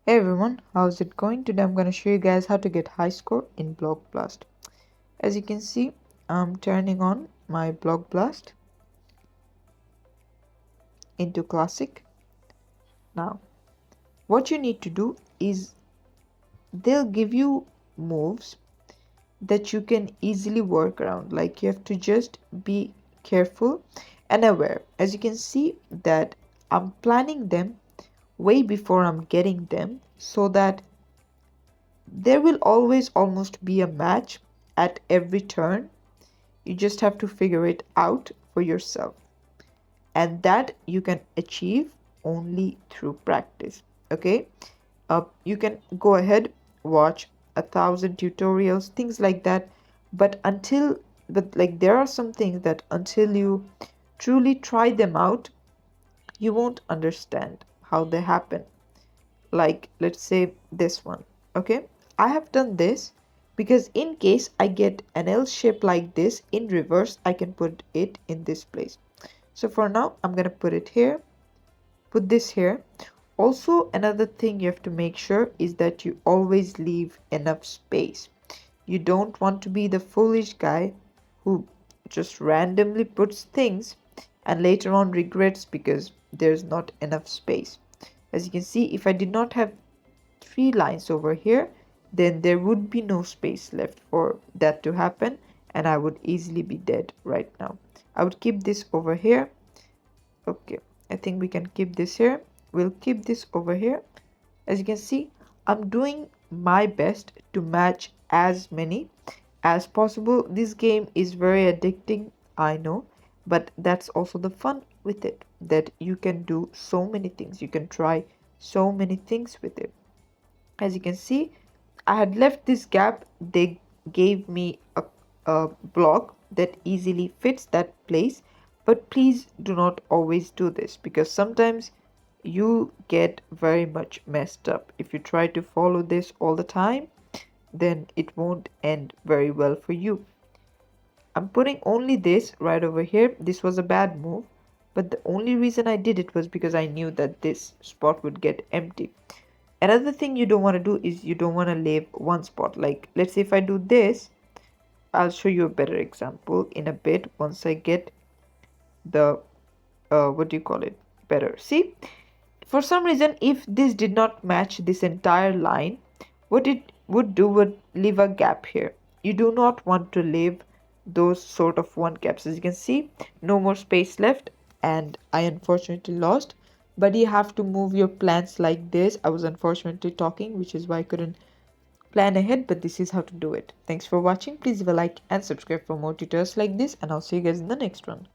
Hey everyone, how's it going? Today I'm going to show you guys how to get high score in Block Blast. As you can see, I'm turning on my Block Blast into Classic. Now, what you need to do is they'll give you moves that you can easily work around. Like you have to just be careful and aware. As you can see that I'm planning them way before I'm getting them so that there will always almost be a match at every turn. You just have to figure it out for yourself. And that you can achieve only through practice. Okay? You can go ahead, watch 1,000 tutorials, things like that. But there are some things that until you truly try them out, you won't understand how they happen. Like let's say this one. Okay, I have done this because in case I get an L shape like this in reverse, I can put it in this place. So for now I'm gonna put it here, put this here. Also, another thing you have to make sure is that you always leave enough space. You don't want to be the foolish guy who just randomly puts things and later on regrets because there's not enough space. As you can see, if I did not have 3 lines over here, then there would be no space left for that to happen and I would easily be dead right now. I would keep this over here. Okay, I think we can keep this here. We'll keep this over here. As you can see, I'm doing my best to match as many as possible. This game is very addicting, I know, but that's also the fun with it, that you can do so many things. You can try so many things with it. As you can see, I had left this gap. They gave me a block that easily fits that place, but please do not always do this because sometimes you get very much messed up. If you try to follow this all the time, then it won't end very well for you. I'm putting only this right over here. This was a bad move, but the only reason I did it was because I knew that this spot would get empty. Another thing you don't want to do is you don't want to leave one spot. Like let's say if I do this, I'll show you a better example in a bit once I get the what do you call it, better. See, for some reason if this did not match this entire line, what it would do would leave a gap here. You do not want to leave those sort of one gaps. As you can see, no more space left and I unfortunately lost. But you have to move your plans like this. I was unfortunately talking, which is why I couldn't plan ahead, but this is how to do it. Thanks for watching. Please leave a like and subscribe for more tutorials like this, and I'll see you guys in the next one.